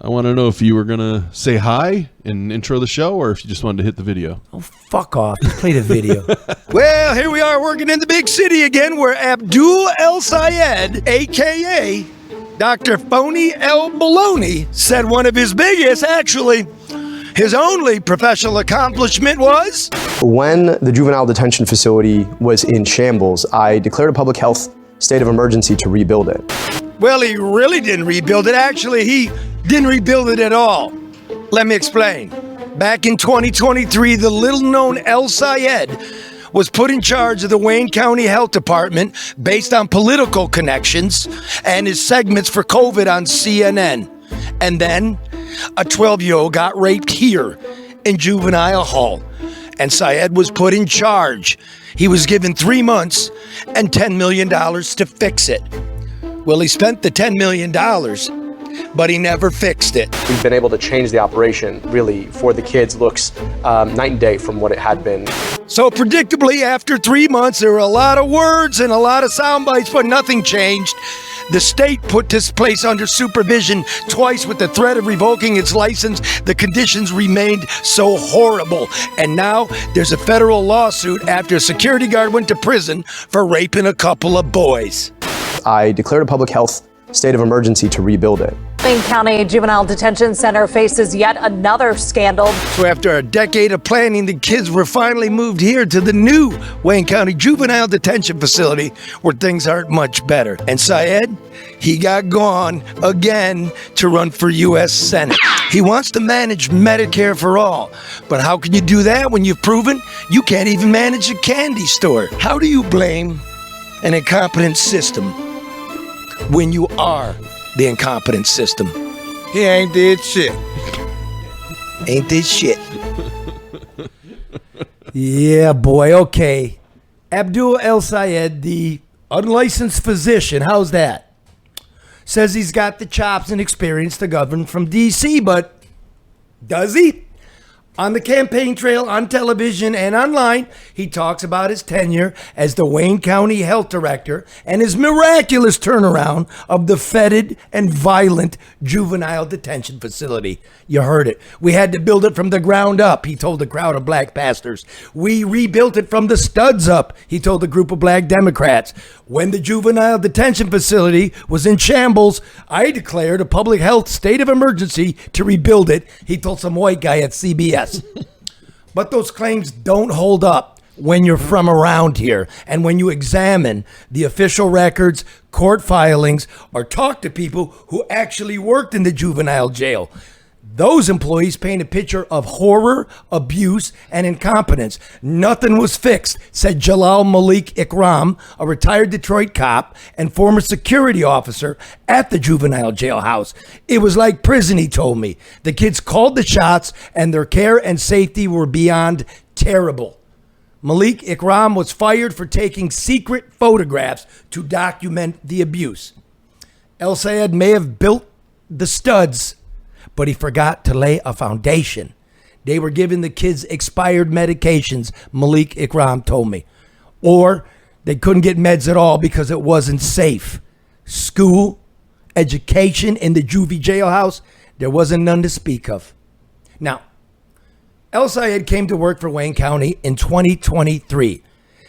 I want to know if you were going to say hi and intro the show or if you just wanted to hit the video. Oh, fuck off. Just play the video. Well, here we are working in the big city again where Abdul El Sayed, a.k.a. Dr. Phony El Baloney, said one of his biggest, actually, his only professional accomplishment was... When the juvenile detention facility was in shambles, I declared a public health state of emergency to rebuild it. Well, he really didn't rebuild it. Actually, he didn't rebuild it at all. Let me explain. Back in 2023, the little-known El Sayed was put in charge of the Wayne County Health Department based on political connections and his segments for COVID on CNN. And then a 12-year-old got raped here in Juvenile Hall, and Sayed was put in charge. He was given 3 months and $10 million to fix it. Well, he spent the $10 million, but he never fixed it. We've been able to change the operation, really, for the kids, looks night and day from what it had been. So predictably, after 3 months, there were a lot of words and a lot of sound bites, but nothing changed. The state put this place under supervision twice with the threat of revoking its license. The conditions remained so horrible. And now there's a federal lawsuit after a security guard went to prison for raping a couple of boys. I declared a public health state of emergency to rebuild it. Wayne County Juvenile Detention Center faces yet another scandal. So after a decade of planning, the kids were finally moved here to the new Wayne County Juvenile Detention Facility where things aren't much better. And Sayed, he got gone again to run for U.S. Senate. He wants to manage Medicare for all. But how can you do that when you've proven you can't even manage a candy store? How do you blame an incompetent system when you are the incompetent system? He ain't did shit. Ain't this shit? Yeah, boy. Okay. Abdul El Sayed, the unlicensed physician, how's that? Says he's got the chops and experience to govern from D.C., but does he? On the campaign trail, on television, and online, he talks about his tenure as the Wayne County Health Director and his miraculous turnaround of the fetid and violent juvenile detention facility. You heard it. We had to build it from the ground up, he told the crowd of black pastors. We rebuilt it from the studs up, he told the group of black Democrats. When the juvenile detention facility was in shambles, I declared a public health state of emergency to rebuild it, he told some white guy at CBS. But those claims don't hold up when you're from around here and when you examine the official records, court filings, or talk to people who actually worked in the juvenile jail. Those employees paint a picture of horror, abuse, and incompetence. Nothing was fixed, said Jalal Malik Ikram, a retired Detroit cop and former security officer at the juvenile jailhouse. It was like prison, he told me. The kids called the shots, and their care and safety were beyond terrible. Malik Ikram was fired for taking secret photographs to document the abuse. El Sayed may have built the studs, but he forgot to lay a foundation. They were giving the kids expired medications, Malik Ikram told me. Or they couldn't get meds at all because it wasn't safe. School, education in the Juvy jailhouse, there wasn't none to speak of. Now, El Sayed came to work for Wayne County in 2023.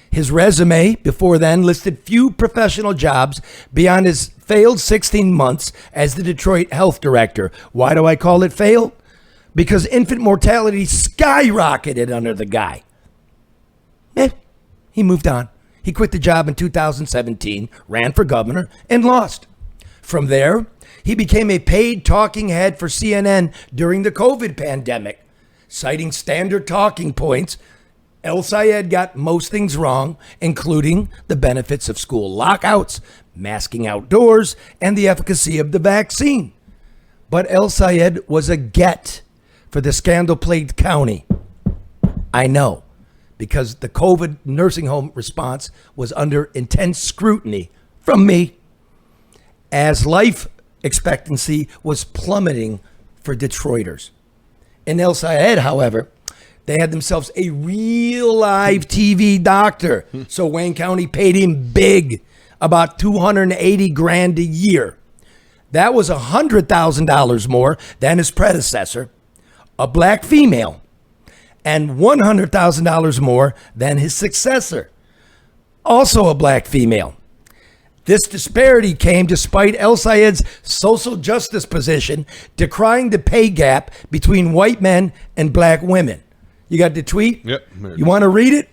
His resume before then listed few professional jobs beyond his failed 16 months as the Detroit health director. Why do I call it failed? Because infant mortality skyrocketed under the guy. He moved on. He quit the job in 2017, ran for governor, and lost. From there, he became a paid talking head for CNN during the COVID pandemic. Citing standard talking points, El Sayed got most things wrong, including the benefits of school lockouts, masking outdoors, and the efficacy of the vaccine. But El Sayed was a get for the scandal-plagued county. I know, because the COVID nursing home response was under intense scrutiny from me, as life expectancy was plummeting for Detroiters. In El Sayed, however, they had themselves a real live TV doctor. So Wayne County paid him big, about $280,000 a year. That was $100,000 more than his predecessor, a black female, and $100,000 more than his successor, also a black female. This disparity came despite El Sayed's social justice position decrying the pay gap between white men and black women. You got the tweet? Yep. You want to read it?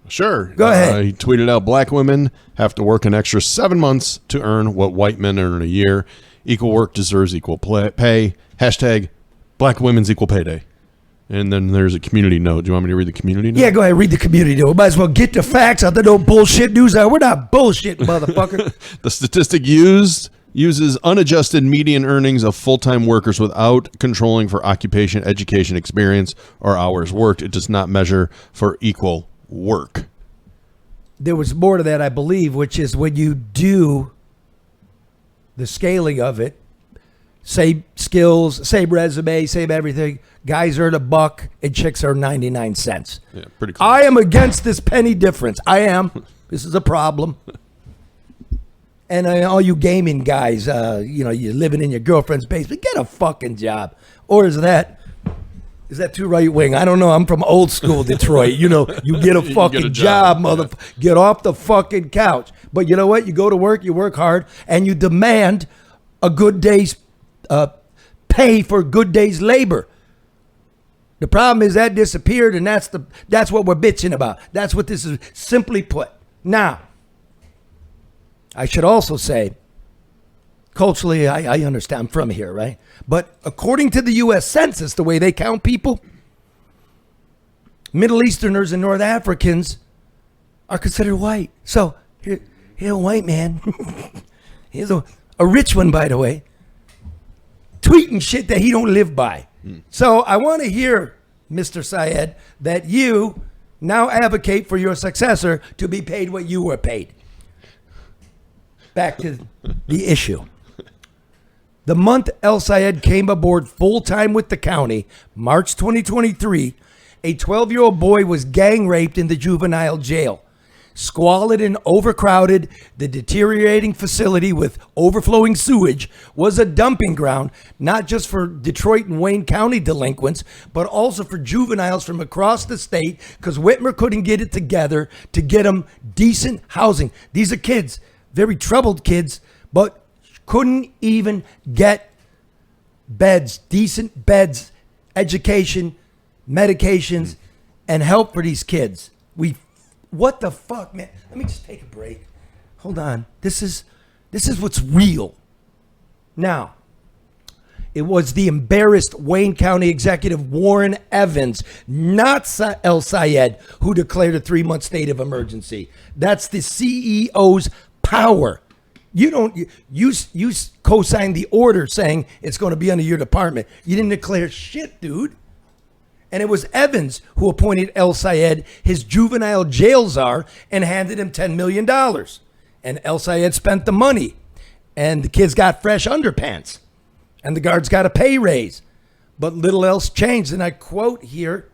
Sure. Go ahead. He tweeted out, black women have to work an extra 7 months to earn what white men earn in a year. Equal work deserves equal pay. Hashtag Black Women's Equal Pay Day. And then there's a community note. Do you want me to read the community note? Yeah, go ahead. Read the community note. Might as well get the facts out there. No bullshit news. We're not bullshit, motherfucker. The statistic uses unadjusted median earnings of full-time workers without controlling for occupation, education, experience, or hours worked. It does not measure for equal work. There was more to that, I believe, which is when you do the scaling of it, same skills, same resume, same everything. Guys earn $1 and chicks are 99 cents. Yeah, pretty close. I am against this penny difference. I am. This is a problem. And all you gaming guys, you're living in your girlfriend's basement, get a fucking job. Or is that too right wing? I don't know. I'm from old school Detroit. You get a fucking job, motherfucker. Get off the fucking couch. But you know what? You go to work, you work hard, and you demand a good day's pay for a good day's labor. The problem is that disappeared, and that's what we're bitching about. That's what this is simply put. Now, I should also say, culturally, I understand. I'm from here, right? But according to the U.S. Census, the way they count people, Middle Easterners and North Africans are considered white. So, here's a white man. Here's a rich one, by the way, tweeting shit that he don't live by. So I want to hear, Mr. Syed, that you now advocate for your successor to be paid what you were paid. Back to the issue. The month El Sayed came aboard full-time with the county, March 2023, a 12-year-old boy was gang raped in the juvenile jail. Squalid and overcrowded, the deteriorating facility with overflowing sewage was a dumping ground, not just for Detroit and Wayne County delinquents, but also for juveniles from across the state, because Whitmer couldn't get it together to get them decent housing. These are kids, very troubled kids, but couldn't even get beds, decent beds, education, medications, and help for these kids. What the fuck, man? Let me just take a break. Hold on. This is what's real. Now, it was the embarrassed Wayne County Executive Warren Evans, not El Sayed, who declared a 3-month state of emergency. That's the CEO's power. You co-signed the order saying it's going to be under your department. You didn't declare shit, dude. And it was Evans who appointed El Sayed his juvenile jail czar and handed him $10 million. And El Sayed spent the money. And the kids got fresh underpants. And the guards got a pay raise. But little else changed. And I quote here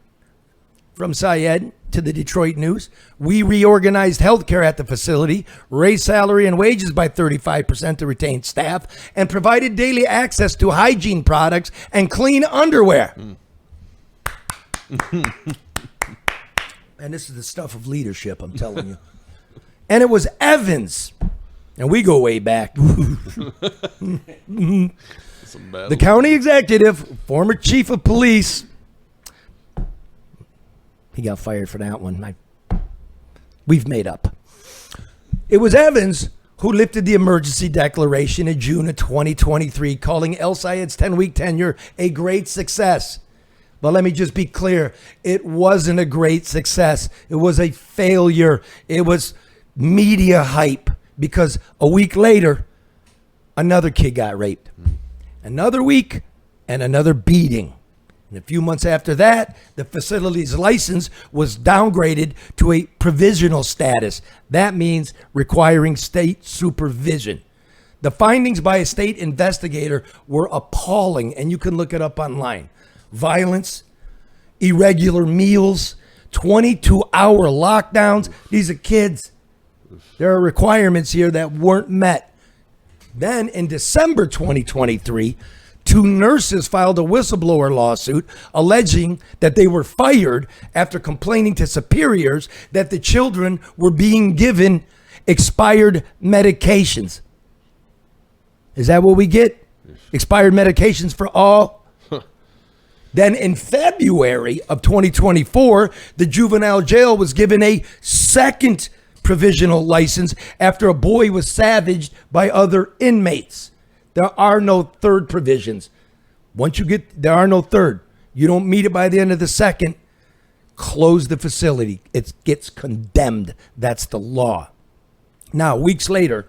from Sayed to the Detroit News, "We reorganized healthcare at the facility, raised salary and wages by 35% to retain staff, and provided daily access to hygiene products and clean underwear." And this is the stuff of leadership, I'm telling you. And it was Evans, and we go way back. The county executive, former chief of police, he got fired for that one. We've made up. It was Evans who lifted the emergency declaration in June of 2023, calling El Sayed's 10-week tenure a great success. But let me just be clear. It wasn't a great success. It was a failure. It was media hype because a week later, another kid got raped. Another week and another beating. And a few months after that, the facility's license was downgraded to a provisional status. That means requiring state supervision. The findings by a state investigator were appalling, and you can look it up online. Violence, irregular meals, 22-hour lockdowns. These are kids. There are requirements here that weren't met. Then in December 2023, 2 nurses filed a whistleblower lawsuit alleging that they were fired after complaining to superiors that the children were being given expired medications. Is that what we get? Expired medications for all? Then in February of 2024, the juvenile jail was given a second provisional license after a boy was savaged by other inmates. There are no third provisions. There are no third. You don't meet it by the end of the second, close the facility. It gets condemned. That's the law. Now, weeks later,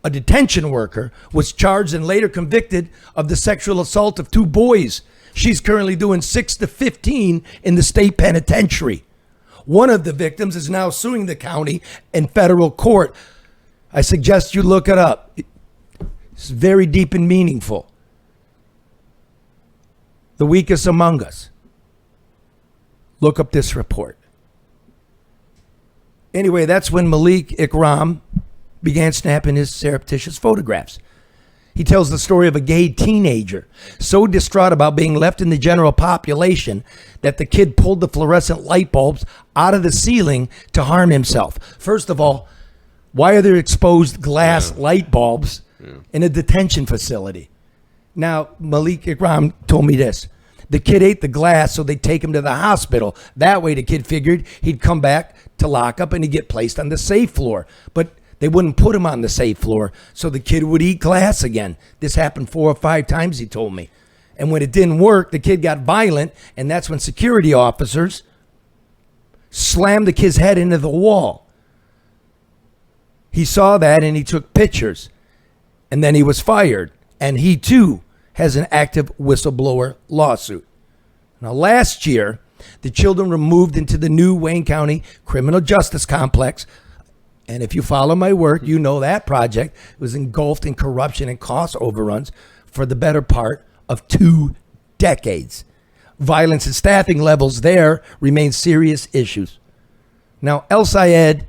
a detention worker was charged and later convicted of the sexual assault of 2 boys. She's currently doing 6 to 15 in the state penitentiary. One of the victims is now suing the county in federal court. I suggest you look it up. It's very deep and meaningful. The weakest among us. Look up this report. Anyway, that's when Malik Ikram began snapping his surreptitious photographs. He tells the story of a gay teenager so distraught about being left in the general population that the kid pulled the fluorescent light bulbs out of the ceiling to harm himself. First of all, why are there exposed glass light bulbs in a detention facility? Now, Malik Ikram told me this. The kid ate the glass, so they take him to the hospital. That way, the kid figured he'd come back to lockup and he'd get placed on the safe floor. But they wouldn't put him on the safe floor, so the kid would eat glass again. This happened 4 or 5 times, he told me. And when it didn't work, the kid got violent, and that's when security officers slammed the kid's head into the wall. He saw that, and he took pictures, and then he was fired. And he, too, has an active whistleblower lawsuit. Now, last year, the children were moved into the new Wayne County Criminal Justice Complex. And if you follow my work, you know that project was engulfed in corruption and cost overruns for the better part of 2 decades. Violence and staffing levels there remain serious issues. Now, El Sayed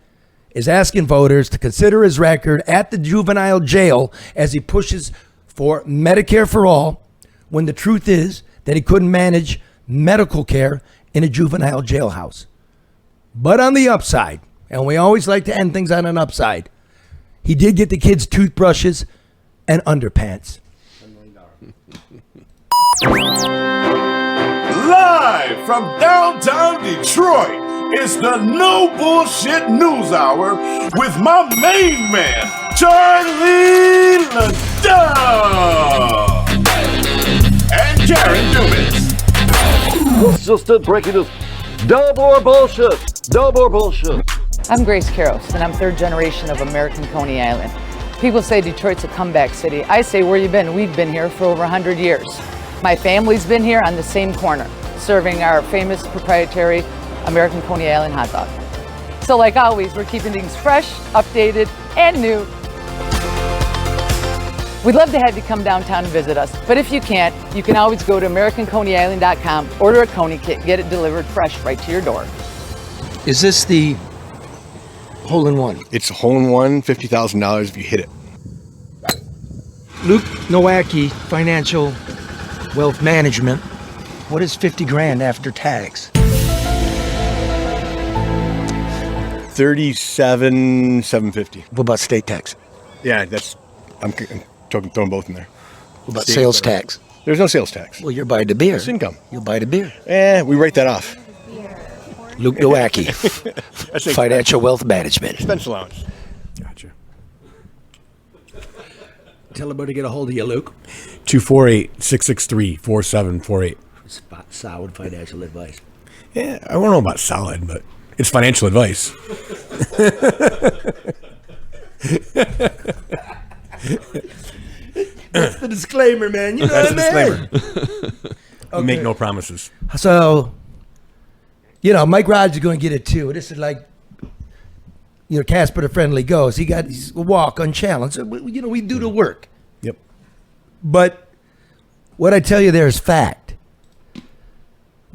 is asking voters to consider his record at the juvenile jail as he pushes for Medicare for all, when the truth is that he couldn't manage medical care in a juvenile jailhouse. But on the upside, and we always like to end things on an upside, he did get the kids toothbrushes and underpants. Live from downtown Detroit, it's the No Bullshit News Hour with my main man, Charlie LeDuff and Karen Dumas. It's just it, breaking news. No more bullshit. No more bullshit. I'm Grace Karros, and I'm 3rd generation of American Coney Island. People say Detroit's a comeback city. I say, where you been? We've been here for over 100 years. My family's been here on the same corner, serving our famous proprietary American Coney Island hot dog. So like always, we're keeping things fresh, updated, and new. We'd love to have you come downtown and visit us, but if you can't, you can always go to AmericanConeyIsland.com, order a Coney kit, get it delivered fresh right to your door. Is this the hole-in-one? It's a hole-in-one, $50,000 if you hit it. Luke Nowacki, Financial Wealth Management. What is 50 grand after tax? $37,750. What about state tax? Yeah, that's. I'm throwing both in there. What about sales tax? There's no sales tax. Well, you're buying the beer. It's income. You'll buy the beer. We write that off. Luke Nowacki, Financial Wealth Management. Expense allowance. Gotcha. Tell everybody to get a hold of you, Luke. 248-663-4748. Solid financial advice. Yeah, I don't know about solid, but it's financial advice. That's the disclaimer, man. You know what I mean? We make no promises. So, Mike Rogers is going to get it too. This is like, Casper the Friendly Ghost. He got his walk unchallenged. So, we do the work. Yep. But what I tell you there is fact.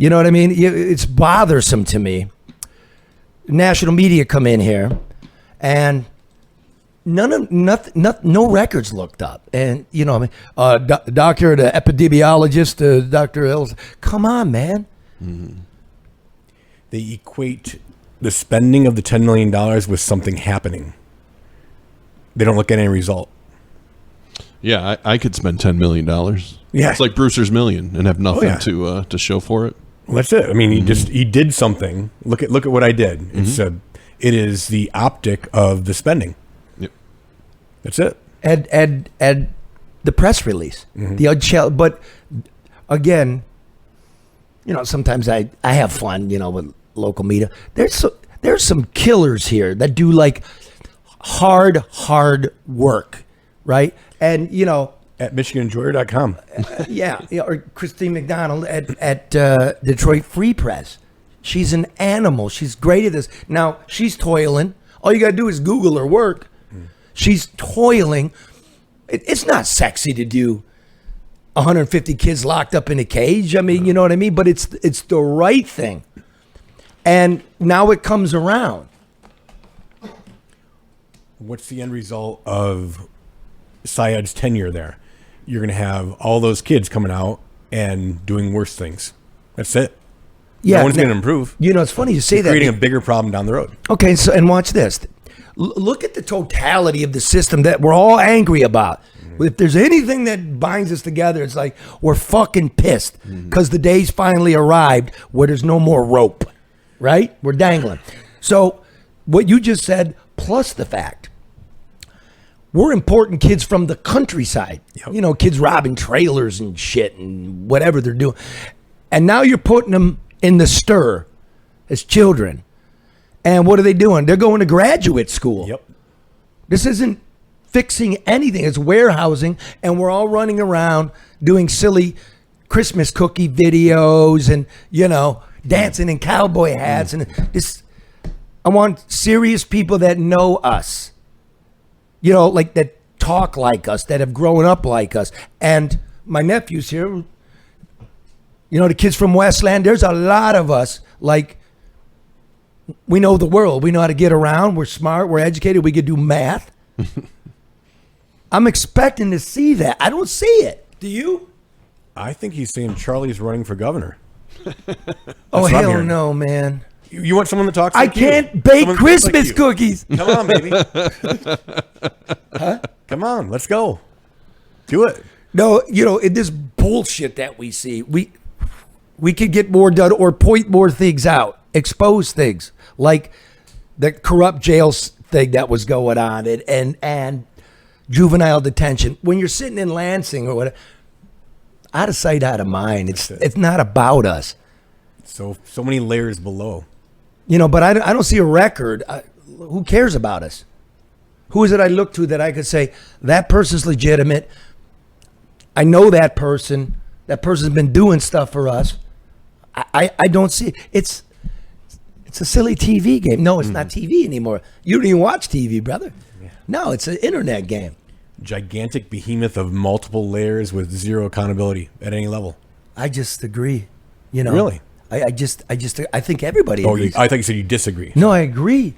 You know what I mean? It's bothersome to me. National media come in here and, no records looked up. And, you know, doctor, the epidemiologist, Dr. Els, come on, man. Mm-hmm. They equate the spending of the $10 million with something happening. They don't look at any result. Yeah, I could spend $10 million. Yeah. It's like Brewster's Million and have nothing to show for it. Well, that's it. I mean, he did something. Look at what I did. Mm-hmm. It is the optic of the spending. Yep. That's it. And the press release, but again, you know, sometimes I have fun, you know, with local media. There's some killers here that do like hard work, right? And you know, at MichiganEnjoyer.com. Or Christine McDonald at Detroit Free Press. She's an animal. She's great at this. Now she's toiling. All you gotta do is Google her work. She's toiling. It's not sexy to do 150 kids locked up in a cage. I mean, you know what I mean? But it's the right thing. And now it comes around. What's the end result of Syed's tenure there? You're going to have all those kids coming out and doing worse things. That's it. Yeah, no one's going to improve. You know, it's funny you say that. Creating a bigger problem down the road. Okay, so and watch this. Look at the totality of the system that we're all angry about. If there's anything that binds us together, it's like we're fucking pissed because the day's finally arrived where there's no more rope, right? We're dangling. So what you just said, plus the fact, we're importing kids from the countryside. Yep. You know, kids robbing trailers and shit and whatever they're doing. And now you're putting them in the stir as children. And what are they doing? They're going to graduate school. Yep. This isn't fixing anything. It's warehousing, and we're all running around doing silly Christmas cookie videos and, you know, dancing in cowboy hats. And this, I want serious people that know us, you know, like that talk like us, that have grown up like us. And my nephew's here, you know, the kids from Westland, there's a lot of us, like, we know the world. We know how to get around. We're smart. We're educated. We could do math. I'm expecting to see that. I don't see it. Do you? I think he's saying Charlie's running for governor. Oh, hell no, man. You want someone to talk to I can't bake someone Christmas cookies. Come on, baby. Huh? Come on, let's go. Do it. No, you know, in this bullshit that we see, we could get more done or point more things out, expose things like the corrupt jails thing that was going on and juvenile detention. When you're sitting in Lansing or whatever, out of sight, out of mind. It's not about us. So many layers below. You know, but I don't see a record. Who cares about us? Who is it I look to that I could say, that person's legitimate? I know that person. That person's been doing stuff for us. I don't see it. It's a silly TV game. No, it's not TV anymore. You don't even watch TV, brother. Yeah. No, it's an internet game. Gigantic behemoth of multiple layers with zero accountability at any level. I just agree. You know, really? I think everybody agrees. I thought you said you disagree. No, I agree.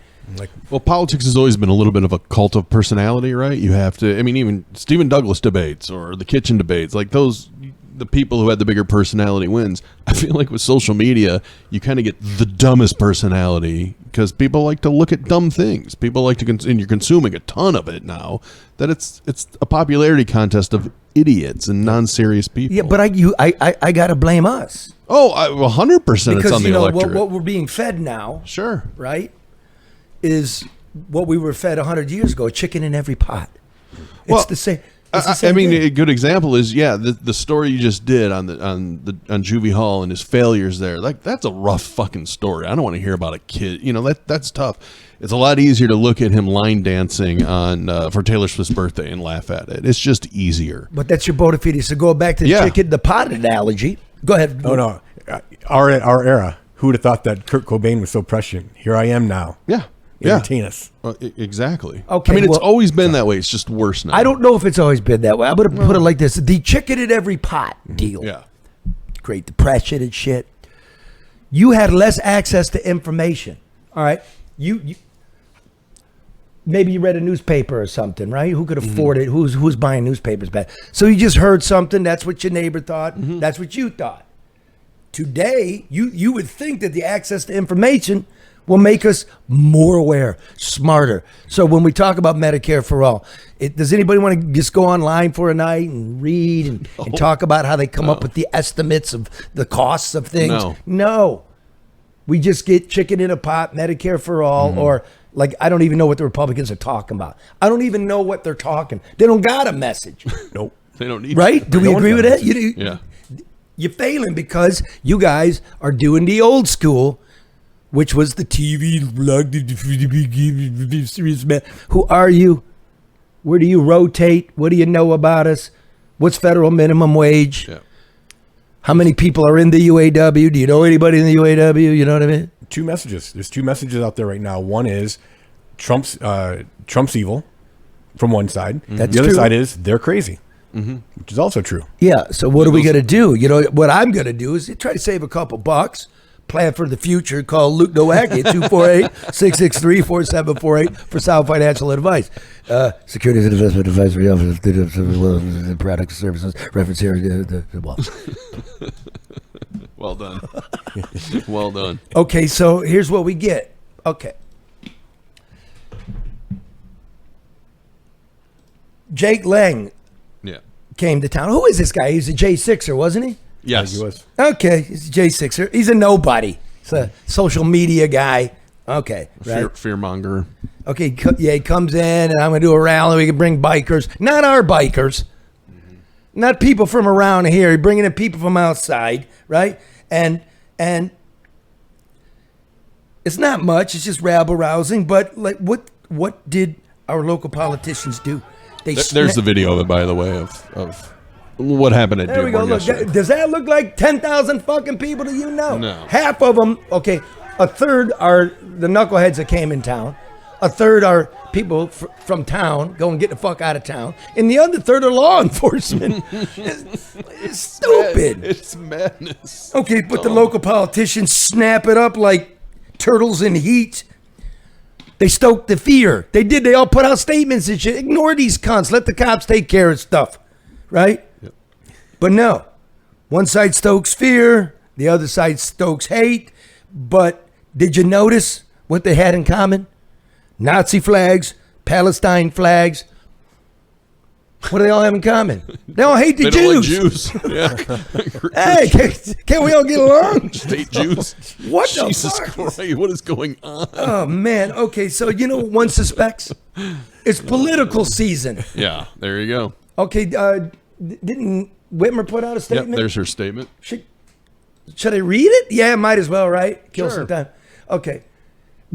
Well, politics has always been a little bit of a cult of personality, right? You have to, I mean, even Stephen Douglas debates or the kitchen debates, like those, the people who had the bigger personality wins. I feel like with social media, you kind of get the dumbest personality because people like to look at dumb things. People like to, and you're consuming a ton of it now, that it's a popularity contest of idiots and non-serious people. Yeah, but I got to blame us. Oh, 100% because, it's on the electorate. What we're being fed now, sure, right, is what we were fed 100 years ago, chicken in every pot. It's the same. I mean, a good example is the story you just did on Juvy Hall and his failures there. Like that's a rough fucking story. I don't want to hear about a kid. You know that's tough. It's a lot easier to look at him line dancing for Taylor Swift's birthday and laugh at it. It's just easier. But that's your bona fide. So go back to the chicken, the pot analogy. Go ahead. Oh no, our era. Who would have thought that Kurt Cobain was so prescient? Here I am now. Yeah. Entertain us. Exactly. Okay. I mean, it's always been that way. It's just worse now. I don't know if it's always been that way. I'm going to put it like this. The chicken in every pot deal. Yeah. Great Depression and shit. You had less access to information. All right. maybe you read a newspaper or something, right? Who could afford it? Who's buying newspapers back? So you just heard something. That's what your neighbor thought. That's what you thought. Today, you would think that the access to information will make us more aware, smarter. So when we talk about Medicare for all, does anybody want to just go online for a night and read and talk about how they come up with the estimates of the costs of things? No. We just get chicken in a pot, Medicare for all, or like, I don't even know what the Republicans are talking about. I don't even know what they're talking. They don't got a message. Nope. They don't need right? Do we agree with that? Yeah. You're failing because you guys are doing the old school, which was the TV. Who are you? Where do you rotate? What do you know about us? What's federal minimum wage? Yeah. How many people are in the UAW? Do you know anybody in the UAW? You know what I mean? Two messages. There's two messages out there right now. One is Trump's evil from one side. That's the other true. side is they're crazy, which is also true. Yeah. So what are we going to do? You know, what I'm going to do is try to save a couple bucks. Plan for the future. Call Luke Nowacki at 248-663-4748 for sound financial advice. Securities and investment advisory office, products and services, reference here. Well done. Well done. Okay, so here's what we get. Okay. Jake Lang came to town. Who is this guy? He's a J6er, wasn't he? Yes. He was. Okay, he's a J6er. He's a nobody. He's a social media guy. Okay, right? Fearmonger. Okay, he comes in, and I'm going to do a rally. We can bring bikers. Not our bikers. Not people from around here. You're bringing in people from outside, right? And it's not much. It's just rabble-rousing. But like, what did our local politicians do? There's the video of it, by the way, of what happened at There we go. Dearborn Look, yesterday. does that look like 10,000 fucking people to you? No. No. Half of them, okay, a third are the knuckleheads that came in town. A third are people from town, go and get the fuck out of town. And the other third are law enforcement. It's stupid. It's madness. Okay, but the local politicians snap it up like turtles in heat. They stoked the fear. They did. They all put out statements and shit. Ignore these cunts. Let the cops take care of stuff. Right? Yep. But no. One side stokes fear. The other side stokes hate. But did you notice what they had in common? Nazi flags, Palestine flags. What do they all have in common? They all hate the Jews. Don't like Jews. Hey, can't we all get along? State Jews. What the Jesus fuck? Christ, what is going on? Oh, man. Okay, so you know what one suspects? It's political season. Yeah, there you go. Okay, didn't Whitmer put out a Yep, statement? there's her statement. Should I read it? Yeah, might as well, right? Kill Sure. some time. Okay.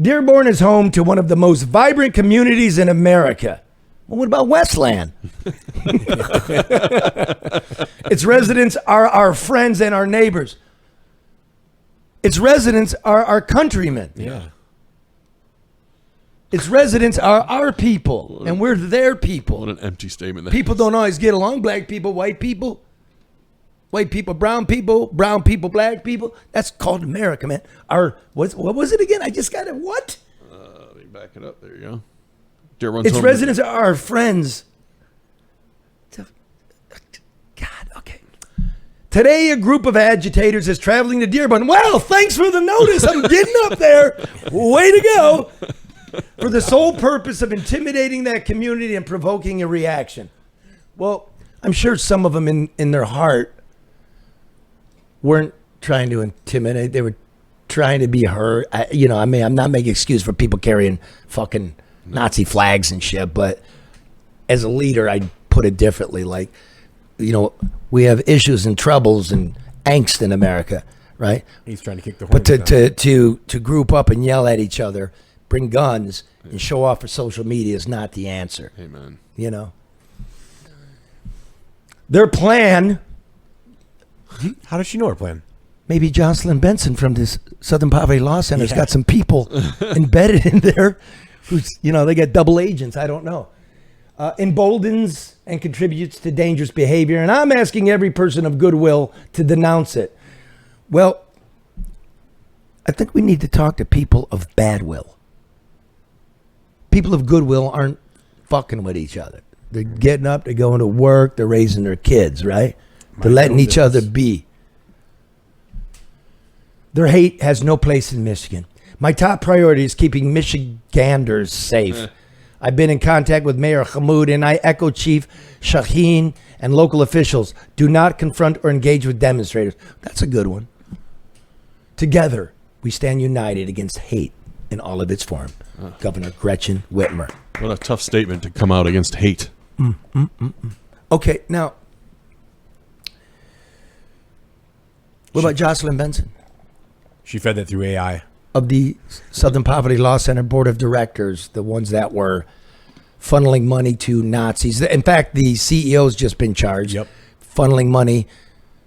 Dearborn is home to one of the most vibrant communities in America. Well, what about Westland? Its residents are our friends and our neighbors. Its residents are our countrymen. Yeah. Its residents are our people, and we're their people. What an empty statement. That People is. don't always get along. Black people, white people, brown people, black people. That's called America, man. What was it again? I just got it. What? Let me back it up. There you go. Dearborn's Its home- residents are our friends. God, okay. Today, a group of agitators is traveling to Dearborn. Well, thanks for the notice. I'm getting up there. Way to go. For the sole purpose of intimidating that community and provoking a reaction. Well, I'm sure some of them in their heart weren't trying to intimidate. They were trying to be heard. I'm not making excuse for people carrying fucking Nazi flags and shit, but as a leader, I'd put it differently. Like, we have issues and troubles and angst in America, right? He's trying to kick the But hornets down. to group up and yell at each other, bring guns, and show off for social media is not the answer. Amen. Their plan. How does she know her plan? Maybe Jocelyn Benson from this Southern Poverty Law Center's got some people embedded in there who's, they got double agents. I don't know. Emboldens and contributes to dangerous behavior. And I'm asking every person of goodwill to denounce it. Well, I think we need to talk to people of bad will. people of goodwill aren't fucking with each other. They're getting up, they're going to work, they're raising their kids, right? They're letting each other be. Their hate has no place in Michigan. My top priority is keeping Michiganders safe. I've been in contact with Mayor Hamoud, and I echo Chief Shaheen and local officials. Do not confront or engage with demonstrators. That's a good one. Together, we stand united against hate in all of its form. Governor Gretchen Whitmer. What a tough statement to come out against hate. Okay, now, what about Jocelyn Benson? She fed that through AI. Of the Southern Poverty Law Center Board of Directors, the ones that were funneling money to Nazis. In fact, the CEO's just been charged. Yep. Funneling money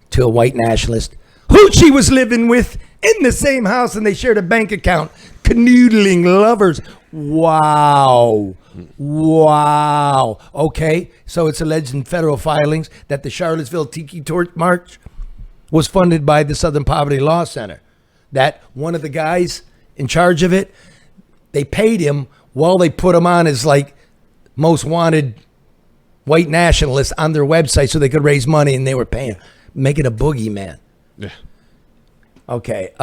to a white nationalist who she was living with in the same house, and they shared a bank account. Canoodling lovers. Wow. Okay, so it's alleged in federal filings that the Charlottesville Tiki Torch March was funded by the Southern Poverty Law Center. That one of the guys in charge of it, they paid him while they put him on as like most wanted white nationalists on their website so they could raise money, and they were paying, making a boogeyman. Yeah. Okay.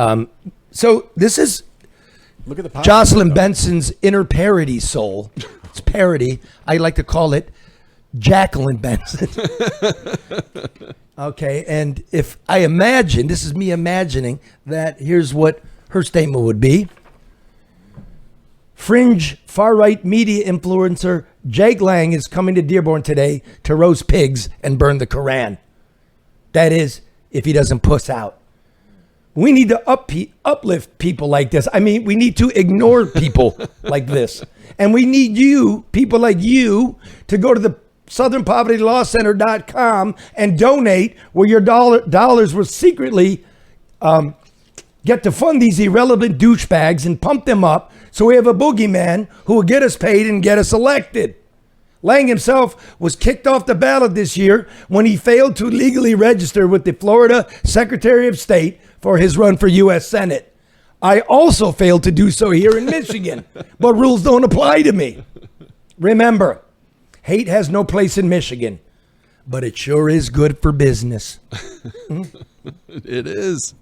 So this is Look at the Jocelyn Benson's inner parody soul. It's parody. I like to call it Jacqueline Benson. Okay, and if I imagine, this is me imagining, that here's what her statement would be. Fringe far-right media influencer Jake Lang is coming to Dearborn today to roast pigs and burn the Koran. That is, if he doesn't puss out. We need to uplift people like this. I mean, we need to ignore people like this. And we need you, people like you, to go to the SouthernPovertyLawCenter.com and donate where your dollars will secretly get to fund these irrelevant douchebags and pump them up so we have a boogeyman who will get us paid and get us elected. Lang himself was kicked off the ballot this year when he failed to legally register with the Florida Secretary of State for his run for U.S. Senate. I also failed to do so here in Michigan, but rules don't apply to me. Remember, hate has no place in Michigan, but it sure is good for business. It is.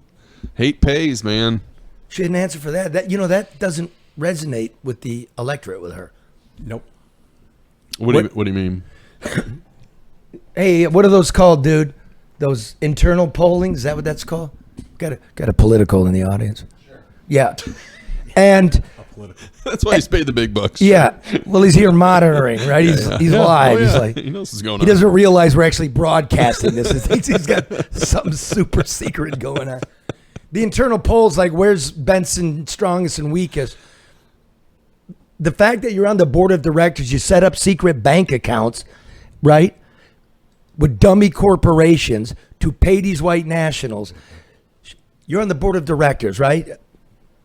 Hate pays, man. She didn't answer for that. That doesn't resonate with the electorate with her. Nope. What do you mean? Hey, what are those called, dude? Those internal polling? Is that what that's called? Got a political in the audience. Sure. Yeah. And that's why he's paid the big bucks. Yeah. Well, he's here monitoring, right? He's live. Oh, yeah. He's like, he knows what's going on. He doesn't realize we're actually broadcasting this. He thinks he's got something super secret going on. The internal polls, like where's Benson strongest and weakest? The fact that you're on the board of directors, you set up secret bank accounts, right, with dummy corporations to pay these white nationals. You're on the board of directors, right?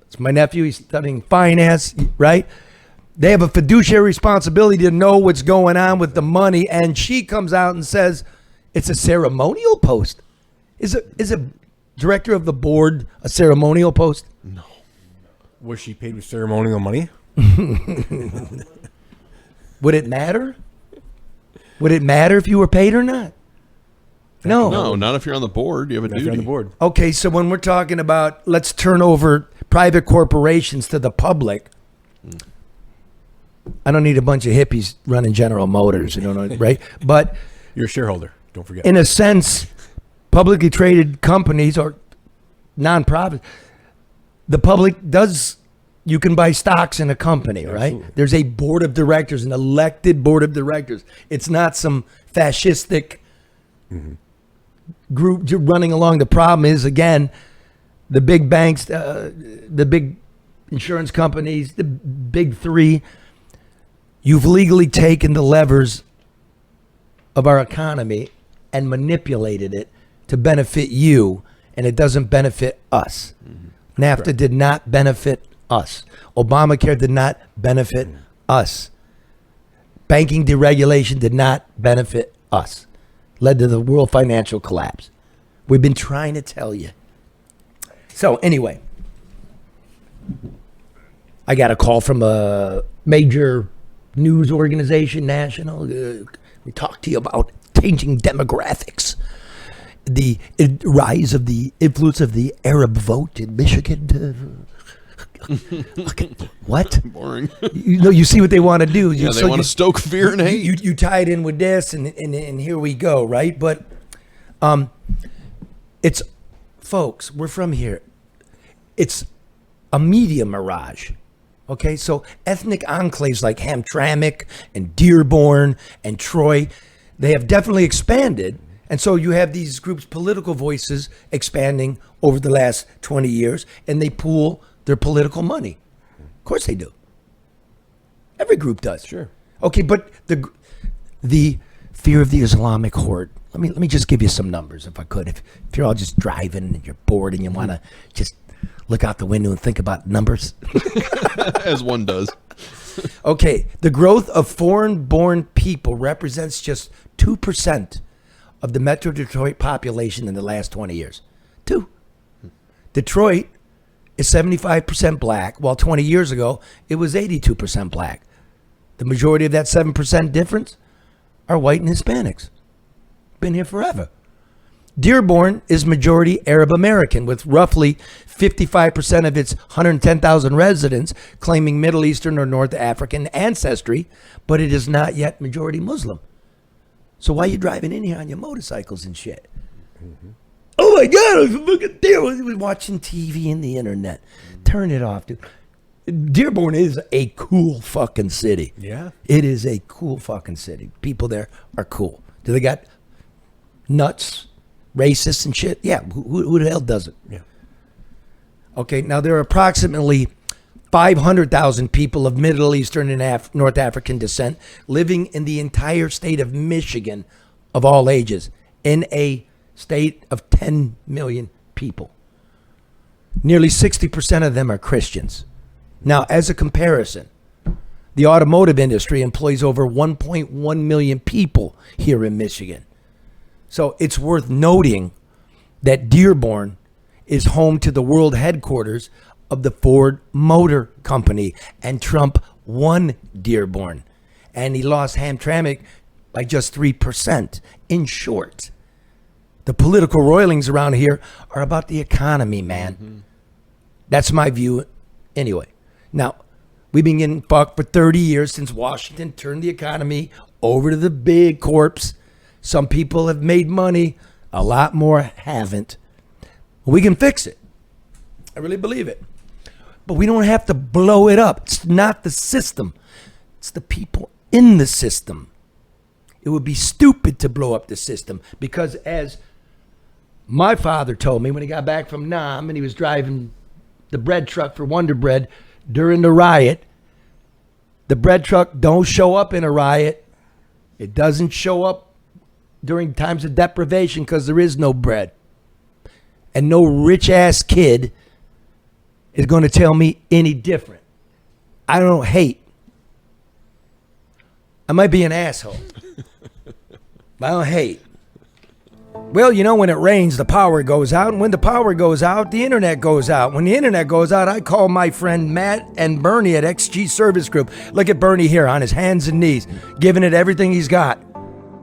It's my nephew. He's studying finance, right? They have a fiduciary responsibility to know what's going on with the money, and she comes out and says it's a ceremonial post. Is a director of the board a ceremonial post? No. Was she paid with ceremonial money? Would it matter? Would it matter if you were paid or not? No, not if you're on the board. You have a duty. You're on the board. Okay, so when we're talking about let's turn over private corporations to the public, I don't need a bunch of hippies running General Motors, right? But you're a shareholder. Don't forget. In a sense, publicly traded companies or nonprofits, the public does. You can buy stocks in a company, right? Absolutely. There's a board of directors, an elected board of directors. It's not some fascistic group running along. The problem is, again, the big banks, the big insurance companies, the big three. You've legally taken the levers of our economy and manipulated it to benefit you, and it doesn't benefit us. NAFTA did not benefit us. Obamacare did not benefit us. Banking deregulation did not benefit us. Led to the world financial collapse. We've been trying to tell you. So anyway, I got a call from a major news organization, national. We talk to you about changing demographics, the rise of the influence of the Arab vote in Michigan. What? Boring. You see what they want to do. Yeah, they want to stoke fear and hate. You tie it in with this, and here we go, right? But it's, folks, we're from here. It's a media mirage. Okay, so ethnic enclaves like Hamtramck and Dearborn and Troy, they have definitely expanded. And so you have these groups' political voices expanding over the last 20 years, and they pool their political money. Of course they do. Every group does. Sure. Okay, but the fear of the Islamic horde. Let me just give you some numbers, if I could. If you're all just driving and you're bored and you want to just look out the window and think about numbers. As one does. Okay, the growth of foreign-born people represents just 2% of the Metro Detroit population in the last 20 years. 2. Detroit is 75% black, while 20 years ago, it was 82% black. The majority of that 7% difference are white and Hispanics. Been here forever. Dearborn is majority Arab American, with roughly 55% of its 110,000 residents claiming Middle Eastern or North African ancestry, but it is not yet majority Muslim. So why are you driving in here on your motorcycles and shit? Mm-hmm. Oh my God, look at Dearborn. We're watching TV and the internet. Turn it off, dude. Dearborn is a cool fucking city. Yeah. It is a cool fucking city. People there are cool. Do they got nuts, racists and shit? Yeah, who the hell doesn't? Yeah. Okay, now there are approximately 500,000 people of Middle Eastern and North African descent living in the entire state of Michigan of all ages, in a state of 10 million people. Nearly 60% of them are Christians. Now, as a comparison, the automotive industry employs over 1.1 million people here in Michigan. So it's worth noting that Dearborn is home to the world headquarters of the Ford Motor Company, and Trump won Dearborn, and he lost Hamtramck by just 3%. In short, the political roilings around here are about the economy, man. Mm-hmm. That's my view anyway. Now, we've been getting fucked for 30 years since Washington turned the economy over to the big corps. Some people have made money, a lot more haven't. We can fix it. I really believe it. But we don't have to blow it up. It's not the system. It's the people in the system. It would be stupid to blow up the system, because as my father told me when he got back from Nam and he was driving the bread truck for Wonder Bread during the riot, the bread truck don't show up in a riot. It doesn't show up during times of deprivation because there is no bread. And no rich-ass kid is going to tell me any different. I don't hate. I might be an asshole. But I don't hate. Well, you know, when it rains, the power goes out. And when the power goes out, the internet goes out. When the internet goes out, I call my friend Matt and Bernie at XG Service Group. Look at Bernie here on his hands and knees, giving it everything he's got.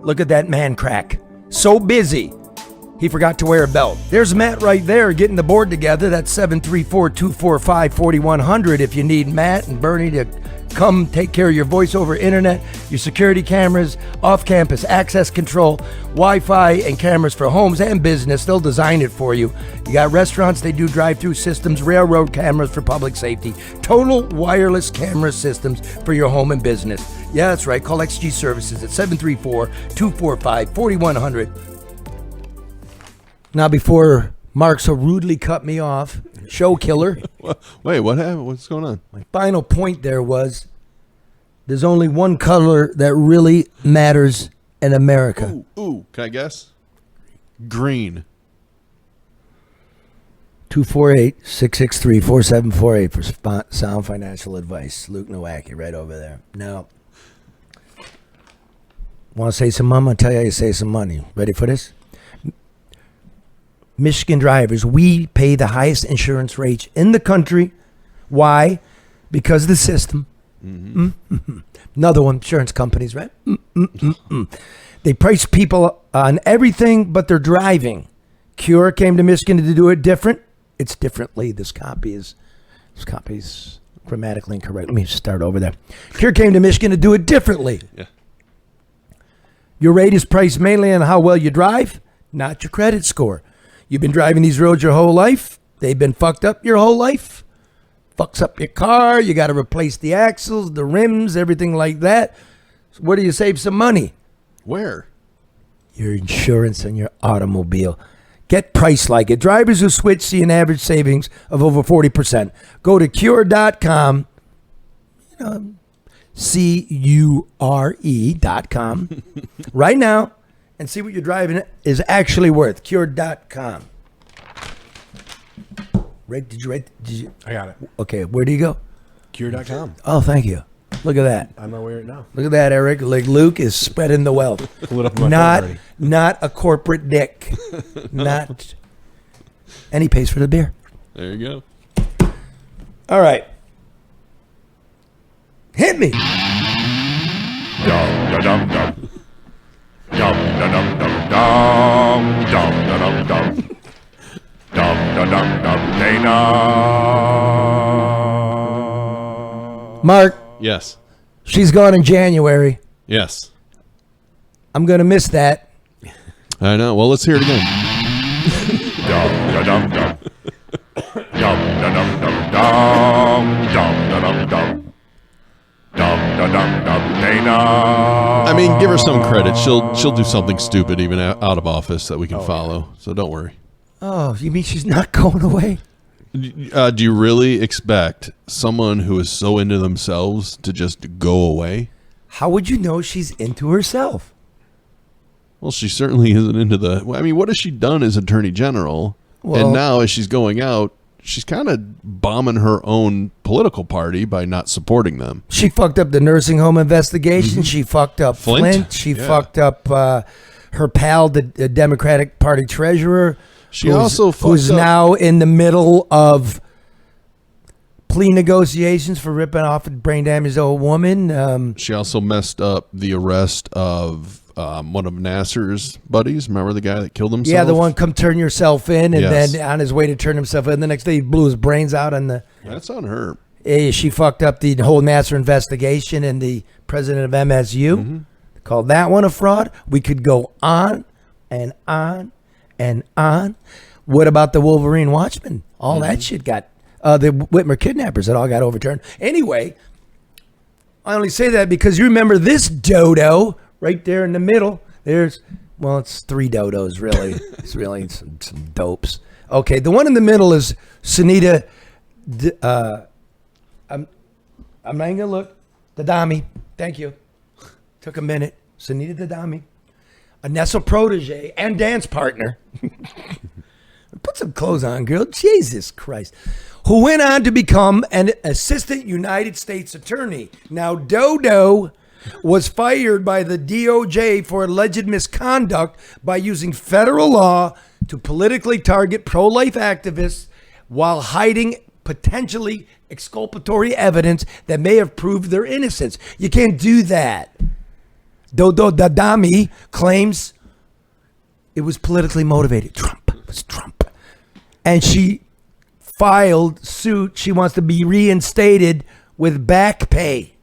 Look at that man crack. So busy, he forgot to wear a belt. There's Matt right there getting the board together. That's 734-245-4100 if you need Matt and Bernie to come take care of your voice over internet, your security cameras, off-campus access control, Wi-Fi, and cameras for homes and business. They'll design it for you. You got restaurants, they do drive-through systems, railroad cameras for public safety, total wireless camera systems for your home and business. Yeah, that's right. Call XG Services at 734-245-4100. Now, before Mark so rudely cut me off, show killer. Wait, what happened? What's going on? My final point there was there's only one color that really matters in America. Ooh, can I guess? Green. 248-663-4748 for sound financial advice. Luke Nowacki right over there. Now, want to say some money? I'm going to tell you how you save some money. Ready for this? Michigan drivers, we pay the highest insurance rates in the country. Why? Because of the system. Another one, insurance companies, right? They price people on everything but their driving. Cure came to Michigan to do it different. It's differently. This copy's grammatically incorrect. Let me start over there. Cure came to Michigan to do it differently. Yeah. Your rate is priced mainly on how well you drive, not your credit score. You've been driving these roads your whole life. They've been fucked up your whole life. Fucks up your car. You got to replace the axles, the rims, everything like that. So where do you save some money? Where? Your insurance on your automobile. Get priced like it. Drivers who switch see an average savings of over 40%. Go to cure.com, CURE.com, right now and see what your driving is actually worth. Cure.com. Did you? I got it. Okay, where do you go? Cure.com. Oh, thank you. Look at that. I'm not wearing it now. Look at that, Eric. Like Luke is spreading the wealth. Pull it up on my phone already. Not a corporate dick. Not. And he pays for the beer. There you go. All right. Hit me. Dum da dum dum. Dum da dum dum dum. Dum da dum dum. Dum da dum dum. Dana. Mark, Yes. she's gone in January. Yes. I'm going to miss that. I know. Well, let's hear it again. Dum da dum dum. Dum da dum dum dum. Dum da dum dum. Dum da dum dum. Dana. I mean, give her some credit. She'll do something stupid even out of office that we can follow. So don't worry. Oh, you mean she's not going away? Do you really expect someone who is so into themselves to just go away? How would you know she's into herself? Well, she certainly isn't into the... I mean, what has she done as Attorney General? Well, and now as she's going out, she's kind of bombing her own political party by not supporting them. She fucked up the nursing home investigation. She fucked up Flint. She fucked up her pal, the Democratic Party treasurer. She also who's now in the middle of plea negotiations for ripping off a brain damaged old woman. She also messed up the arrest of one of Nasser's buddies. Remember the guy that killed himself? Yeah, the one come turn yourself in, and Yes. then on his way to turn himself in, the next day he blew his brains out on the... That's on her. She fucked up the whole Nasser investigation and the president of MSU. Called that one a fraud. We could go on and on and on. What about the Wolverine Watchmen? All that shit got... the Whitmer kidnappers, it all got overturned. Anyway, I only say that because you remember this dodo right there in the middle. There's... Well, it's three dodos, really. It's really some dopes. Okay, the one in the middle is Sunita... I'm not even going to look. Dadami. Thank you. Took a minute. Sunita Dadami. A Nestle protege and dance partner. Put some clothes on, girl. Jesus Christ. Who went on to become an assistant United States attorney. Now, Dodo was fired by the DOJ for alleged misconduct by using federal law to politically target pro-life activists while hiding potentially exculpatory evidence that may have proved their innocence. You can't do that. Dodo Dadami claims it was politically motivated. Trump. It was Trump. And she filed suit. She wants to be reinstated with back pay.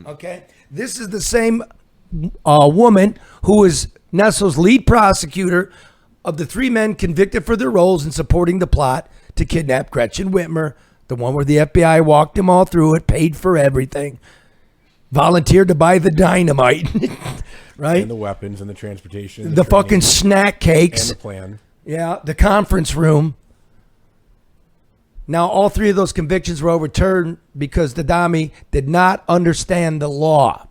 Okay? This is the same woman who is Nestle's lead prosecutor of the three men convicted for their roles in supporting the plot to kidnap Gretchen Whitmer, the one where the FBI walked them all through it, paid for everything, volunteered to buy the dynamite, right? And the weapons and the transportation. The fucking snack cakes. And the plan. Yeah, the conference room. Now, all three of those convictions were overturned because Dadami did not understand the law.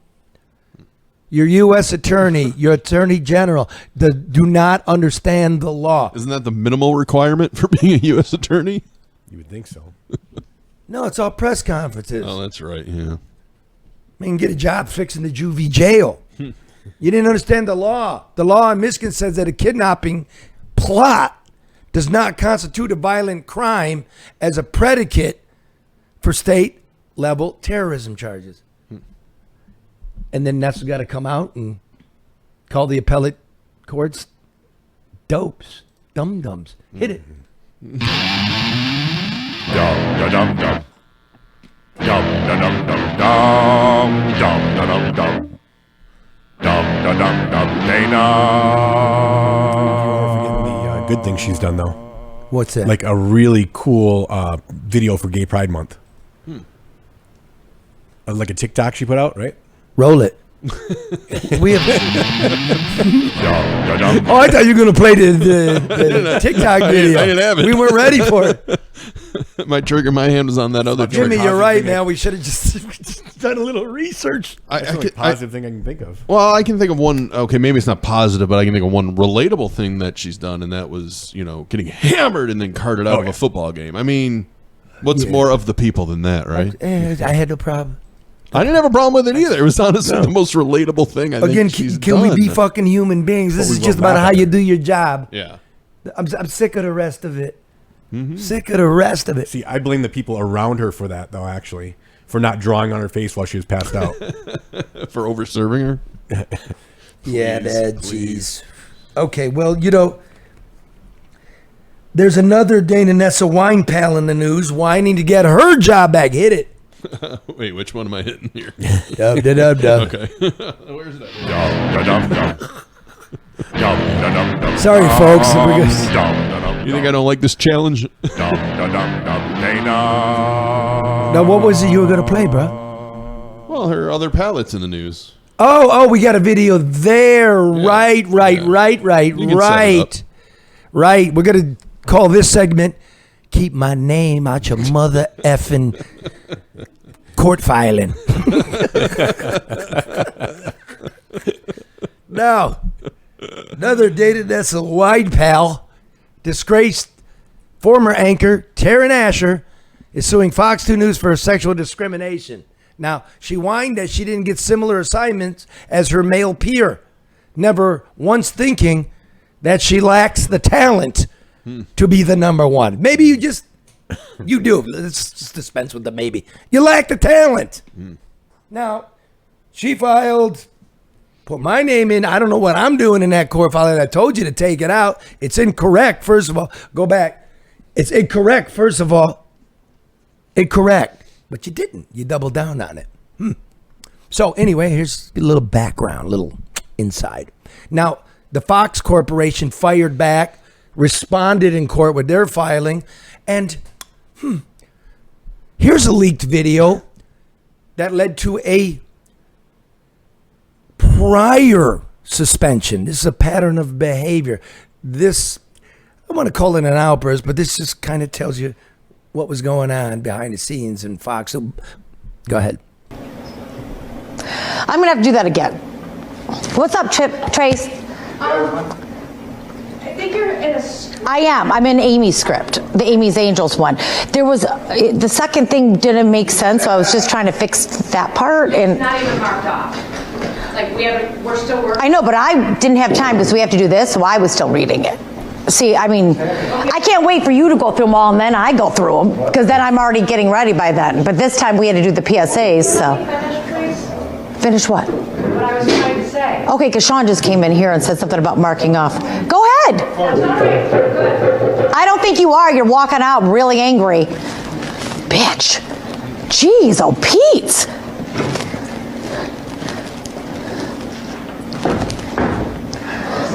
Your U.S. attorney, your attorney general, do not understand the law. Isn't that the minimal requirement for being a U.S. attorney? You would think so. No, it's all press conferences. Oh, that's right, yeah. I mean, get a job fixing the Juvy jail. You didn't understand the law. The law in Michigan says that a kidnapping plot does not constitute a violent crime as a predicate for state level terrorism charges. And then Nessa got to come out and call the appellate courts dopes, dum-dums. Hit it. Dum-da-dum-dum. Dum-da-dum-dum-dum. Dum-da-dum-dum. Dum-da-dum-dum. Dana. The good thing she's done, though. What's that? Like a really cool video for Gay Pride Month. Like a TikTok she put out, right? Roll it. We have. Oh, I thought you were going to play the TikTok video. I didn't have it. We weren't ready for it. My trigger, my hand was on that other trigger. Jimmy, you're right, man. We should have just done a little research. That's the only positive thing I can think of. Well, I can think of one. Okay, maybe it's not positive, but I can think of one relatable thing that she's done, and that was, getting hammered and then carted out of a football game. I mean, what's more of the people than that, right? I had no problem. I didn't have a problem with it either. It was honestly the most relatable thing I think she's can done. we be fucking human beings? This is just about how you do your job. Yeah. I'm sick of the rest of it. Sick of the rest of it. See, I blame the people around her for that, though, actually. For not drawing on her face while she was passed out. For over-serving her? Yeah, Dad, jeez. Okay, well, there's another Dana Nessa wine pal in the news whining to get her job back. Hit it. Wait, which one am I hitting here? Dub. Okay. Where's that? Sorry, folks. You think I don't like this challenge? Now, what was it you were going to play, bro? Well, her other palettes in the news. Oh, we got a video there. Yeah. Right. Right. We're going to call this segment Keep My Name Out Your Mother Effing Court Filing. Now, another Dana Nessa wide pal, disgraced former anchor Taryn Asher, is suing Fox 2 News for sexual discrimination. Now, she whined that she didn't get similar assignments as her male peer, never once thinking that she lacks the talent to be the number one. Maybe you do. Let's just dispense with the maybe. You lack the talent. Now, she put my name in. I don't know what I'm doing in that court filing. I told you to take it out. It's incorrect, first of all. Go back. It's incorrect, first of all. Incorrect. But you didn't. You doubled down on it. So anyway, here's a little background, a little inside. Now, the Fox Corporation fired back, responded in court with their filing, and here's a leaked video that led to a prior suspension. This is a pattern of behavior. This, I want to call it an outburst, but this just kind of tells you what was going on behind the scenes in Fox. So, go ahead. I'm going to have to do that again. What's up, Trace? I think you're in a... I am. I'm in Amy's script, the Amy's Angels one. There was, the second thing didn't make sense, so I was just trying to fix that part. And it's not even marked off. Like, we're still working. I know, but I didn't have time because we have to do this, so I was still reading it. See, I mean, I can't wait for you to go through them all and then I go through them because then I'm already getting ready by then. But this time we had to do the PSAs, so. Finish what? What I was trying to say. Okay, because Sean just came in here and said something about marking off. Go ahead. That's all right. Good. I don't think you are. You're walking out really angry. Bitch. Jeez, oh, Pete.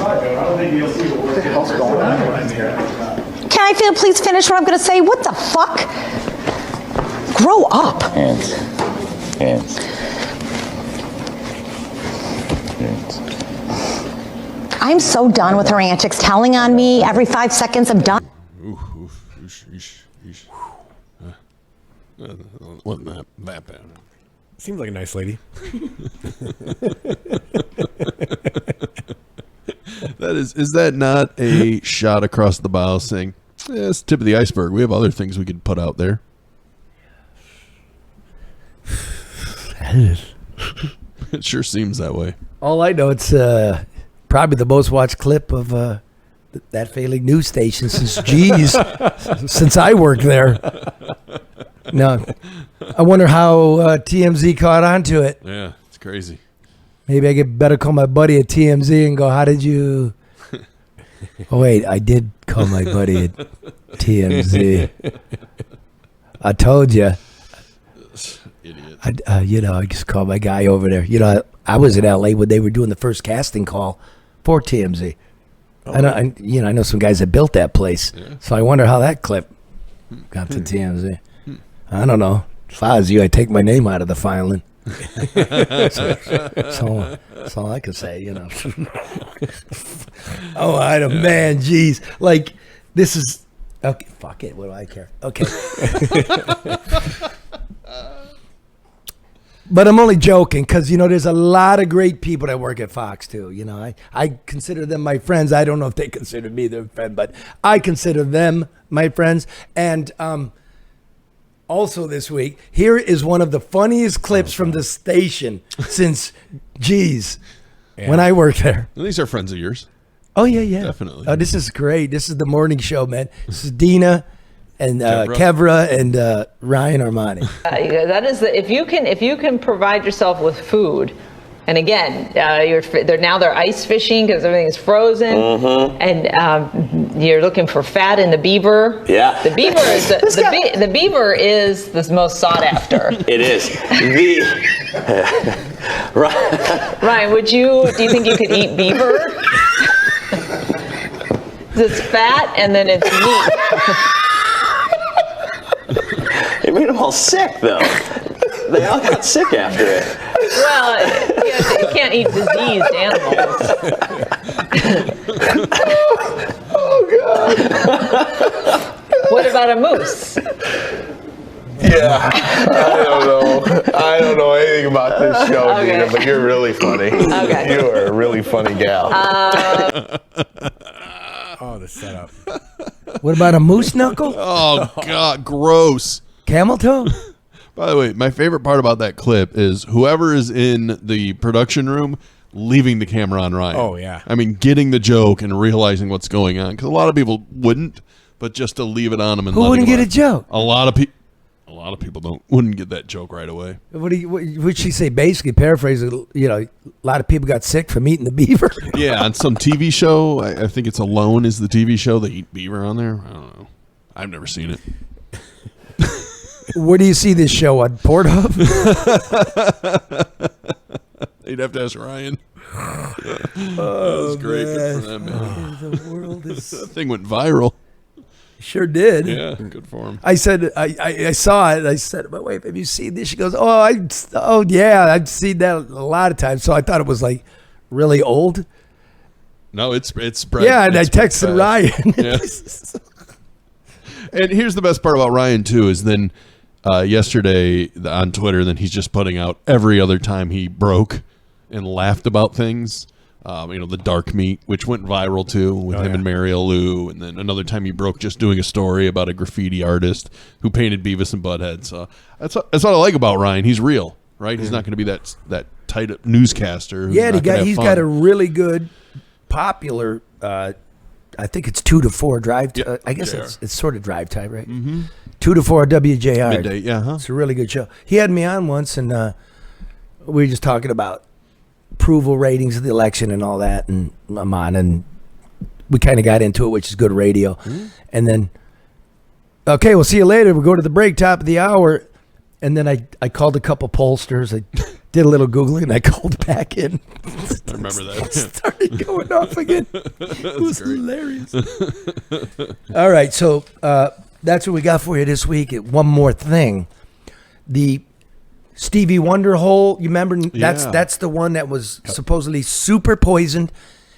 What the hell's going on right here? Can I please finish what I'm going to say? What the fuck? Grow up. Hands. I'm so done with her antics, telling on me every 5 seconds. I'm done. Wasn't that bad? Seems like a nice lady. Is that not a shot across the bow saying, it's the tip of the iceberg. We have other things we could put out there. It sure seems that way. All I know, it's probably the most watched clip of that failing news station since I worked there. No. I wonder how TMZ caught on to it. Yeah, it's crazy. Maybe I better call my buddy at TMZ and go, how did you... Oh, wait, I did call my buddy at TMZ. I told you. Idiot. I just called my guy over there. I was in LA when they were doing the first casting call for TMZ. I know some guys that built that place. Yeah. So I wonder how that clip got to TMZ. I don't know. If I was you, I'd take my name out of the filing. That's all I can say, Oh, man, geez. Like, this is... Okay, fuck it. What do I care? Okay. But I'm only joking because, there's a lot of great people that work at Fox, too. I consider them my friends. I don't know if they consider me their friend, but I consider them my friends. And also this week, here is one of the funniest clips from the station since, when I worked there. Well, these are friends of yours. Oh, yeah. Definitely. Oh, this is great. This is the morning show, man. This is Dina and Kevra and Ryan Armani. That is if you can provide yourself with food, and again, they're ice fishing because everything's frozen, and you're looking for fat in the beaver. Yeah, the beaver is the beaver is the most sought after. It is. Ryan, do you think you could eat beaver? It's fat and then it's meat. It made them all sick, though. They all got sick after it. Well, you can't eat diseased animals. Oh, God. What about a moose? Yeah, I don't know anything about this show, Okay. Dina, but you're really funny. Okay. You are a really funny gal. The setup. What about a moose knuckle? Oh, God, gross. Camel toe? By the way, my favorite part about that clip is whoever is in the production room leaving the camera on Ryan. Oh, yeah. I mean, getting the joke and realizing what's going on. Because a lot of people wouldn't, but just to leave it on him and Who let wouldn't him get a laugh. joke? A lot of people wouldn't get that joke right away. What would she say? Basically, paraphrase, a lot of people got sick from eating the beaver. Yeah, on some TV show, I think it's Alone is the TV show. They eat beaver on there. I don't know. I've never seen it. Where do you see this show, on Pornhub? You'd have to ask Ryan. That Oh, was great. man. Good for them, man. The world is... That thing went viral. Sure did. Yeah, good for him. I said, I saw it. I said to my wife, have you seen this? She goes, oh yeah, I've seen that a lot of times. So I thought it was like really old. No, it's spread. Yeah, and I It's spread texted fast. Ryan. Yeah. And here's the best part about Ryan too is then yesterday on Twitter, then he's just putting out every other time he broke and laughed about things. The dark meat, which went viral too with him and Mario Lou, and then another time he broke just doing a story about a graffiti artist who painted Beavis and Butthead. So that's what I like about Ryan. He's real, right? He's not going to be that tight newscaster. Yeah, he's got a really good, popular. I think it's 2 to 4 drive. I guess it's sort of drive time, right? Mm-hmm. 2 to 4 WJR. Midday, yeah. Huh? It's a really good show. He had me on once, and we were just talking about approval ratings of the election and all that, and I'm on, and we kind of got into it, which is good radio. Mm-hmm. And then, okay, we'll see you later. We'll go to the break, top of the hour. And then I called a couple pollsters. I did a little Googling, and I called back in. I remember that. Started going off again. It was hilarious. All right, so that's what we got for you this week. One more thing. The Stevie Wonder hole, you remember? That's the one that was supposedly super poisoned,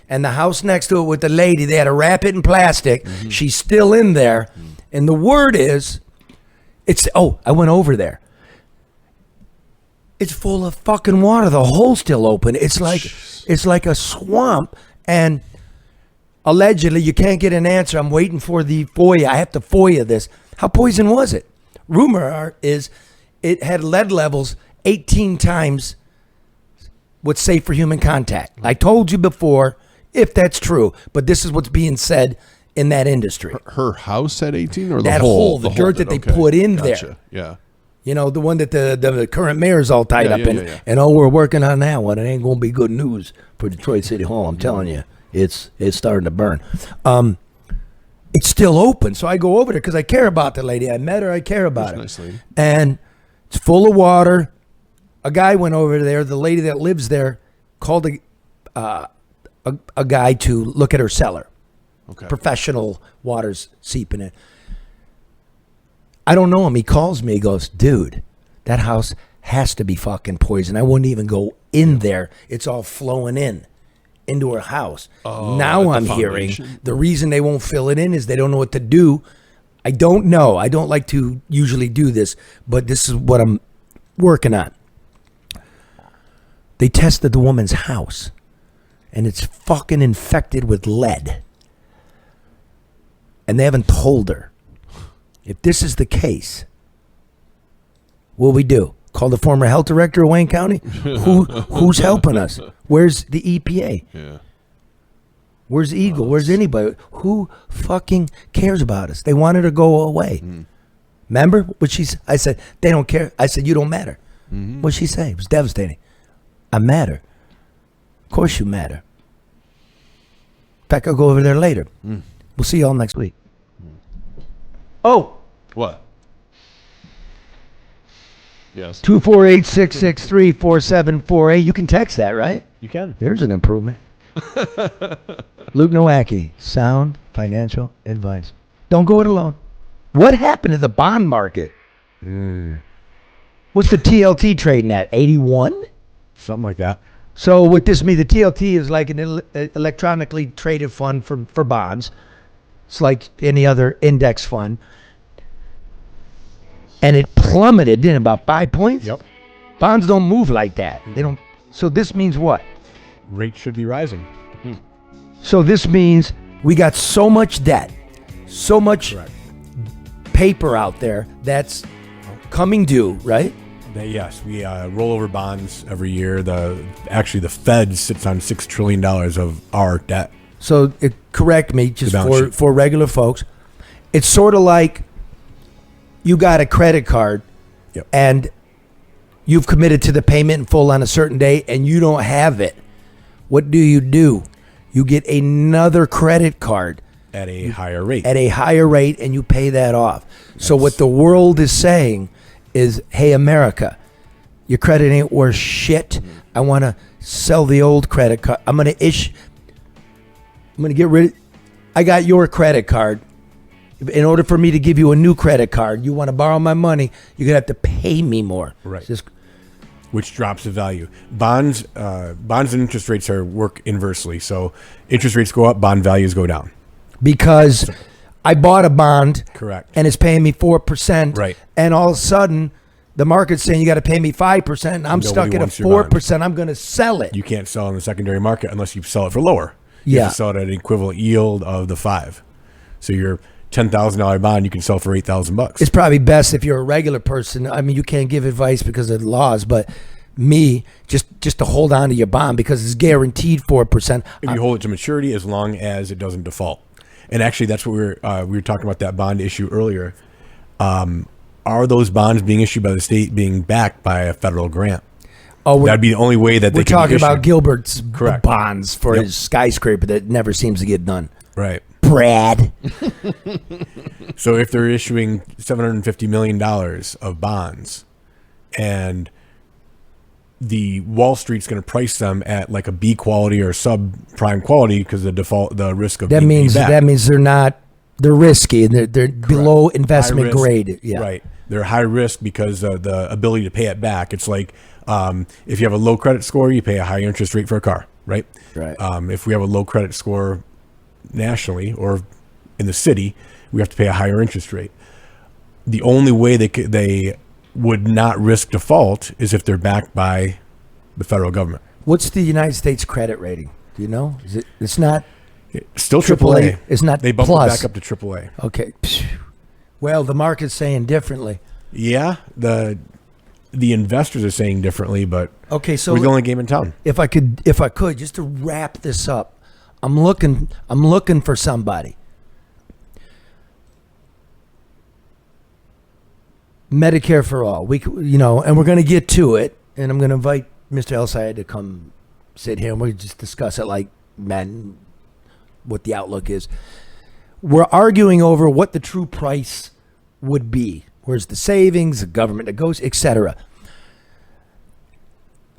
and the house next to it with the lady, they had to wrap it in plastic. Mm-hmm. She's still in there, and the word is, I went over there. It's full of fucking water. The hole's still open. It's like a swamp, and allegedly you can't get an answer. I'm waiting for the FOIA. I have to FOIA this. How poison was it? Rumor is it had lead levels 18 times what's safe for human contact. I told you before, if that's true, but this is what's being said in that industry. Her house at 18 or the that hole? The dirt that they put in there. Yeah. You know, the one that the current mayor's all tied up in. Yeah. And we're working on that one. It ain't going to be good news for Detroit City Hall. I'm telling you, it's starting to burn. It's still open, so I go over there because I care about the lady. I met her. I care about her. Nice lady. And it's full of water. A guy went over there. The lady that lives there called a guy to look at her cellar. Okay. Professional water's seeping in. I don't know him. He calls me. He goes, dude, that house has to be fucking poison. I wouldn't even go in there. It's all flowing into her house. Now I'm hearing the reason they won't fill it in is they don't know what to do. I don't know. I don't like to usually do this, but this is what I'm working on. They tested the woman's house, and it's fucking infected with lead. And they haven't told her. If this is the case, what we do? Call the former health director of Wayne County? Who's helping us? Where's the EPA? Yeah. Where's Eagle? Where's anybody? Who fucking cares about us? They wanted to go away. Remember what I said, they don't care. I said, you don't matter. What'd she say? It was devastating. I matter. Of course you matter. In fact, I'll go over there later. We'll see y'all next week. Oh. What? Yes. 248-663-4748. You can text that, right? You can. There's an improvement. Luke Nowacki, sound financial advice. Don't go it alone. What happened to the bond market? What's the TLT trading at? 81? Something like that. So what this means, the TLT is like an electronically traded fund for bonds. It's like any other index fund. And it plummeted, didn't it, about 5 points? Yep. Bonds don't move like that. They don't. So this means what? Rates should be rising. So this means we got so much debt, so much paper out there that's coming due, right? Yes, we roll over bonds every year. The Fed sits on $6 trillion of our debt. So correct me, just for regular folks. It's sort of like you got a credit card and you've committed to the payment in full on a certain day and you don't have it. What do? You get another credit card. At a higher rate. At a higher rate, and you pay that off. So what the world is saying is, hey, America, your credit ain't worth shit. I want to sell the old credit card. I'm going to get rid of... I got your credit card. In order for me to give you a new credit card, you want to borrow my money, you're going to have to pay me more. Right. Which drops the value. Bonds and interest rates work inversely. So interest rates go up, bond values go down. Because I bought a bond. Correct. And it's paying me 4%. Right. And all of a sudden, the market's saying you got to pay me 5%. And I'm stuck at a 4%. I'm going to sell it. You can't sell in the secondary market unless you sell it for lower. You Yeah. have to sell it at an equivalent yield of the 5. So your $10,000 bond, you can sell for $8,000. It's probably best if you're a regular person. I mean, you can't give advice because of the laws, but me, just to hold on to your bond because it's guaranteed 4%. If you hold it to maturity, as long as it doesn't default. And actually, that's what we were talking about, that bond issue earlier. Are those bonds being issued by the state being backed by a federal grant? Oh, that'd be the only way that they we're can talking be about issued. Gilbert's Correct. bonds for his skyscraper that never seems to get done. Right. Brad. So if they're issuing $750 million of bonds and the Wall Street's going to price them at like a B quality or subprime quality because the risk of That being means back. they're risky and they're below investment High risk. grade. Yeah. Right. They're high risk because of the ability to pay it back. It's like if you have a low credit score, you pay a higher interest rate for a car, right? Right. If we have a low credit score nationally or in the city, we have to pay a higher interest rate. The only way they would not risk default is if they're backed by the federal government. What's the United States credit rating? Do you know? It's not still AAA. It's not They bumped plus. it back up to AAA. Okay. Well, the market's saying differently. Yeah, the investors are saying differently, but okay, so we're the only game in town. If I could, just to wrap this up, I'm looking for somebody. Medicare for all. And we're going to get to it. And I'm going to invite Mr. El Sayed to come sit here and we'll just discuss it like men, what the outlook is. We're arguing over what the true price would be. Where's the savings, the government that goes, etc.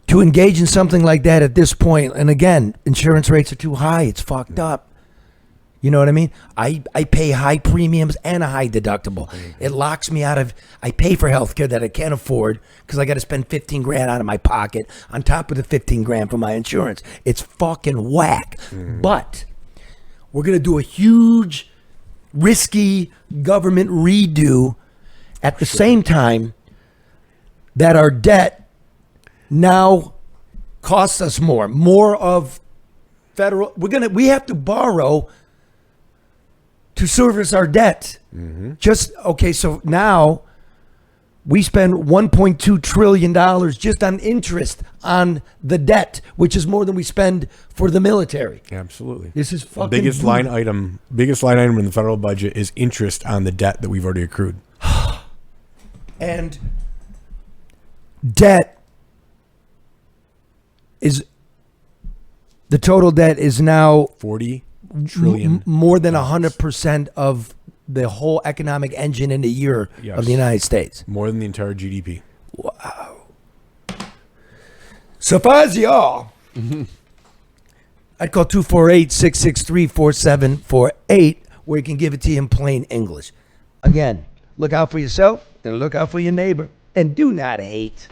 To engage in something like that at this point, and again, insurance rates are too high. It's fucked up. You know what I mean? I pay high premiums and a high deductible. It locks me out of, I pay for healthcare that I can't afford because I got to spend 15 grand out of my pocket on top of the 15 grand for my insurance. It's fucking whack. But we're going to do a huge, risky government redo at the same time that our debt now costs us more of federal, we have to borrow to service our debt. So now we spend $1.2 trillion just on interest on the debt, which is more than we spend for the military. Absolutely. This is fucking biggest line item in the federal budget is interest on the debt that we've already accrued. And debt is, the total debt is now 40 trillion, more than 100% of the whole economic engine in a year of the United States. More than the entire GDP. Wow. So if I was y'all, I'd call 248-663-4748 where you can give it to you in plain English. Again, look out for yourself and look out for your neighbor. And do not hate.